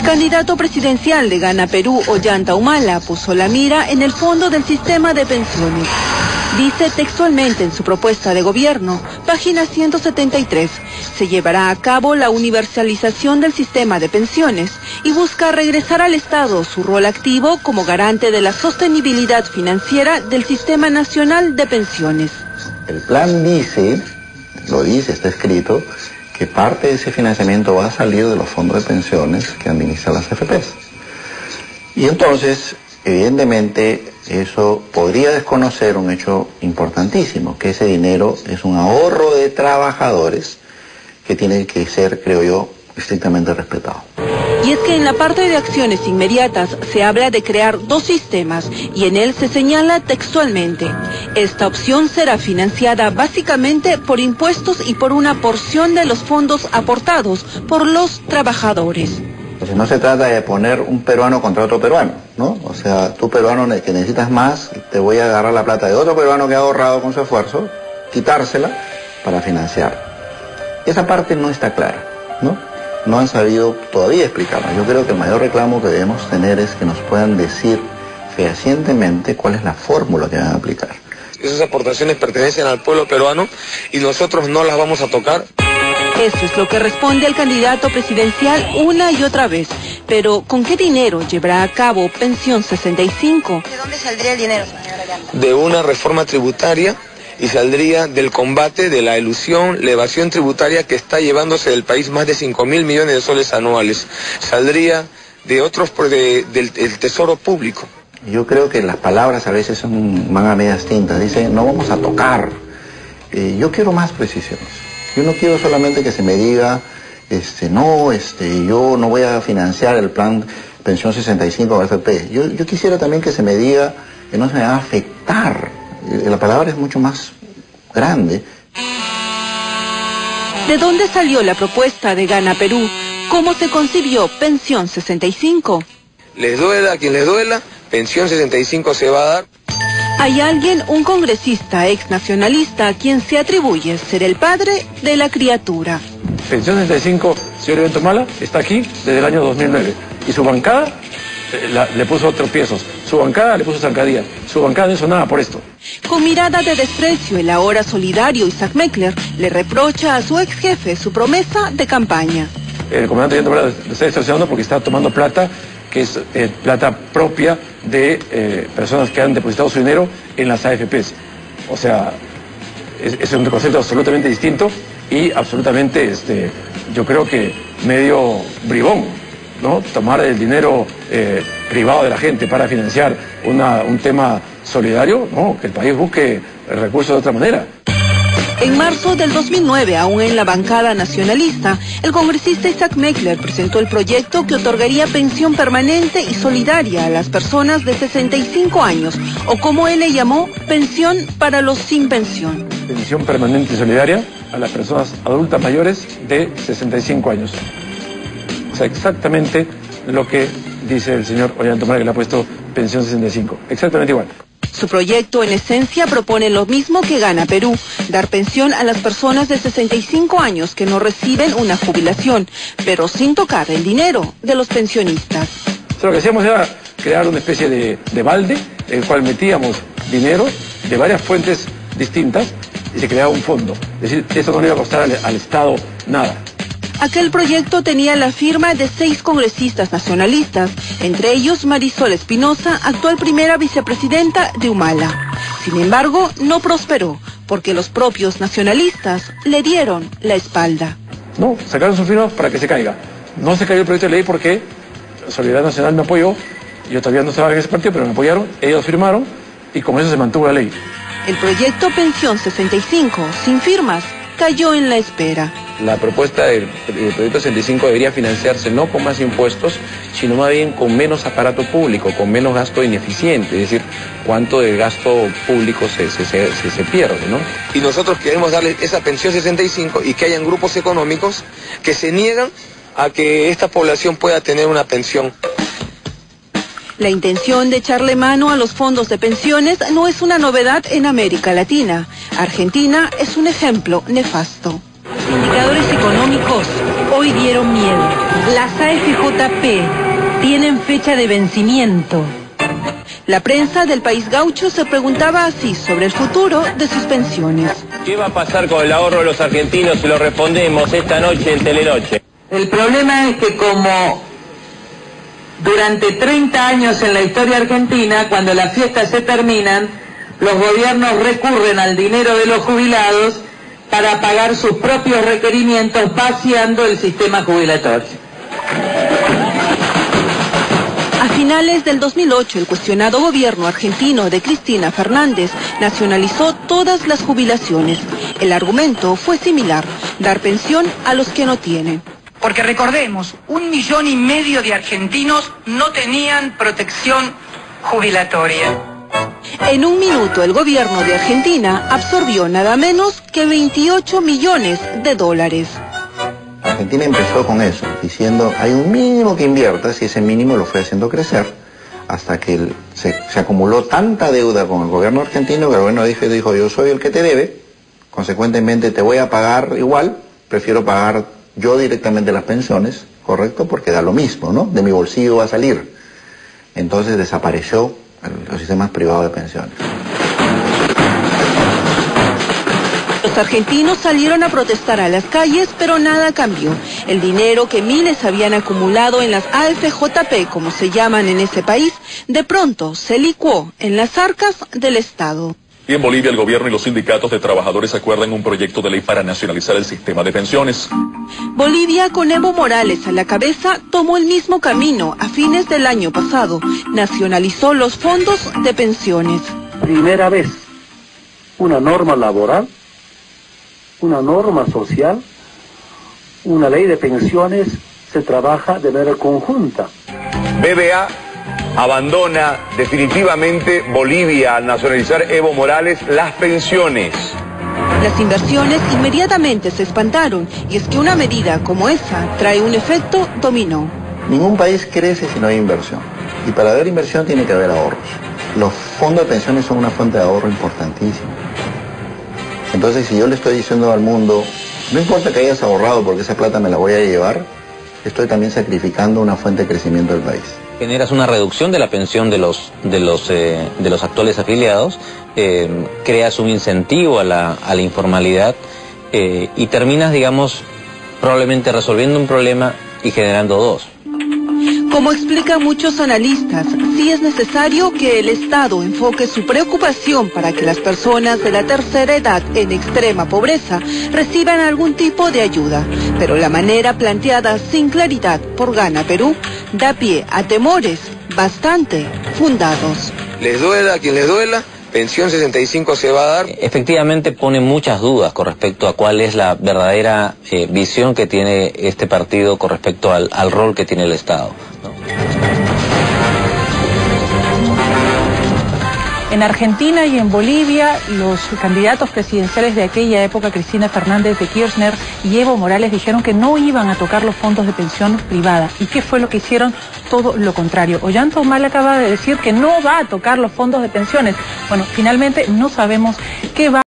candidato presidencial de Gana Perú, Ollanta Humala, puso la mira en el fondo del sistema de pensiones. Dice textualmente en su propuesta de gobierno, página 173, se llevará a cabo la universalización del sistema de pensiones y busca regresar al Estado su rol activo como garante de la sostenibilidad financiera del Sistema Nacional de Pensiones. El plan dice, está escrito, que parte de ese financiamiento va a salir de los fondos de pensiones que administran las AFPs. Y entonces, evidentemente, eso podría desconocer un hecho importantísimo, que ese dinero es un ahorro de trabajadores que tiene que ser, creo yo, estrictamente respetado. Y es que en la parte de acciones inmediatas se habla de crear dos sistemas y en él se señala textualmente: esta opción será financiada básicamente por impuestos y por una porción de los fondos aportados por los trabajadores. No se trata de poner un peruano contra otro peruano, ¿no? O sea, tú peruano que necesitas más, te voy a agarrar la plata de otro peruano que ha ahorrado con su esfuerzo, quitársela para financiar. Esa parte no está clara, ¿no? No han sabido todavía explicarnos. Yo creo que el mayor reclamo que debemos tener es que nos puedan decir fehacientemente cuál es la fórmula que van a aplicar. Esas aportaciones pertenecen al pueblo peruano y nosotros no las vamos a tocar. Eso es lo que responde el candidato presidencial una y otra vez. Pero, ¿con qué dinero llevará a cabo Pensión 65? ¿De dónde saldría el dinero, señora Ollanta? De una reforma tributaria y saldría del combate de la elusión, la evasión tributaria que está llevándose del país más de 5.000 millones de soles anuales. Saldría de otros, del tesoro público. Yo creo que las palabras a veces van a medias tintas. Dicen, no vamos a tocar. Yo quiero más precisiones. Yo no quiero solamente que se me diga, yo no voy a financiar el plan Pensión 65 de AFP. Yo quisiera también que se me diga que no se me va a afectar. La palabra es mucho más grande. ¿De dónde salió la propuesta de Gana Perú? ¿Cómo se concibió Pensión 65? Les duela a quien les duela, Pensión 65 se va a dar. Hay alguien, un congresista ex nacionalista, a quien se atribuye ser el padre de la criatura. Pensión 65, señor Ollanta Humala, está aquí desde el año 2009. Y su bancada le puso tropiezos. Su bancada le puso zancadilla. Su bancada no hizo nada por esto. Con mirada de desprecio, el ahora solidario Isaac Meckler le reprocha a su ex jefe su promesa de campaña. El comandante Ollanta Humala le está extorsionando porque está tomando plata que es plata propia de personas que han depositado su dinero en las AFPs. O sea, es un concepto absolutamente distinto y absolutamente, yo creo que medio bribón, ¿no? Tomar el dinero privado de la gente para financiar un tema solidario, no, que el país busque recursos de otra manera. En marzo del 2009, aún en la bancada nacionalista, el congresista Isaac Meckler presentó el proyecto que otorgaría pensión permanente y solidaria a las personas de 65 años, o como él le llamó, pensión para los sin pensión. Pensión permanente y solidaria a las personas adultas mayores de 65 años. O sea, exactamente lo que dice el señor Ollanta Humala, que le ha puesto pensión 65. Exactamente igual. Su proyecto, en esencia, propone lo mismo que Gana Perú, dar pensión a las personas de 65 años que no reciben una jubilación, pero sin tocar el dinero de los pensionistas. Lo que hacíamos era crear una especie de balde, en el cual metíamos dinero de varias fuentes distintas y se creaba un fondo. Es decir, eso no le iba a costar al Estado nada. Aquel proyecto tenía la firma de 6 congresistas nacionalistas, entre ellos Marisol Espinosa, actual primera vicepresidenta de Humala. Sin embargo, no prosperó, porque los propios nacionalistas le dieron la espalda. No, sacaron su firma para que se caiga. No se cayó el proyecto de ley porque Solidaridad Nacional me apoyó, yo todavía no estaba en ese partido, pero me apoyaron, ellos firmaron y con eso se mantuvo la ley. El proyecto Pensión 65, sin firmas, cayó en la espera. La propuesta del proyecto 65 debería financiarse no con más impuestos, sino más bien con menos aparato público, con menos gasto ineficiente, es decir, cuánto del gasto público se pierde, ¿no? Y nosotros queremos darle esa pensión 65 y que hayan grupos económicos que se niegan a que esta población pueda tener una pensión. La intención de echarle mano a los fondos de pensiones no es una novedad en América Latina. Argentina es un ejemplo nefasto. Indicadores económicos Hoy dieron miedo. Las AFJP tienen fecha de vencimiento. La prensa del País Gaucho se preguntaba así sobre el futuro de sus pensiones. ¿Qué va a pasar con el ahorro de los argentinos si lo respondemos esta noche en Telenoche? El problema es que como durante 30 años en la historia argentina, cuando las fiestas se terminan, los gobiernos recurren al dinero de los jubilados para pagar sus propios requerimientos, vaciando el sistema jubilatorio. A finales del 2008, el cuestionado gobierno argentino de Cristina Fernández nacionalizó todas las jubilaciones. El argumento fue similar: dar pensión a los que no tienen. Porque recordemos, 1,5 millones de argentinos no tenían protección jubilatoria. En un minuto, el gobierno de Argentina absorbió nada menos que 28 millones de dólares. Argentina empezó con eso, diciendo hay un mínimo que inviertas, y ese mínimo lo fue haciendo crecer hasta que se acumuló tanta deuda con el gobierno argentino que el gobierno dijo yo soy el que te debe, consecuentemente te voy a pagar igual, prefiero pagar yo directamente las pensiones, ¿correcto? Porque da lo mismo, ¿no? De mi bolsillo va a salir. Entonces desapareció los sistemas privados de pensiones. Los argentinos salieron a protestar a las calles, pero nada cambió. El dinero que miles habían acumulado en las AFJP, como se llaman en ese país, de pronto se licuó en las arcas del Estado. Y en Bolivia el gobierno y los sindicatos de trabajadores acuerdan un proyecto de ley para nacionalizar el sistema de pensiones. Bolivia, con Evo Morales a la cabeza, tomó el mismo camino a fines del año pasado. Nacionalizó los fondos de pensiones. Primera vez, una norma laboral, una norma social, una ley de pensiones se trabaja de manera conjunta. BBA abandona definitivamente Bolivia al nacionalizar Evo Morales las pensiones. Las inversiones inmediatamente se espantaron, y es que una medida como esa trae un efecto dominó. Ningún país crece si no hay inversión, y para haber inversión tiene que haber ahorros. Los fondos de pensiones son una fuente de ahorro importantísima. Entonces, si yo le estoy diciendo al mundo, no importa que hayas ahorrado porque esa plata me la voy a llevar, estoy también sacrificando una fuente de crecimiento del país. Generas una reducción de la pensión de los actuales afiliados, creas un incentivo a la informalidad y terminas, digamos, probablemente resolviendo un problema y generando dos. Como explican muchos analistas, sí es necesario que el Estado enfoque su preocupación para que las personas de la tercera edad en extrema pobreza reciban algún tipo de ayuda. Pero la manera planteada sin claridad por Gana Perú da pie a temores bastante fundados. Les duela a quien les duela, pensión 65 se va a dar. Efectivamente pone muchas dudas con respecto a cuál es la verdadera visión que tiene este partido con respecto al rol que tiene el Estado, ¿no? En Argentina y en Bolivia, los candidatos presidenciales de aquella época, Cristina Fernández de Kirchner y Evo Morales, dijeron que no iban a tocar los fondos de pensión privada. ¿Y qué fue lo que hicieron? Todo lo contrario. Ollanta Humala acaba de decir que no va a tocar los fondos de pensiones. Bueno, finalmente no sabemos qué va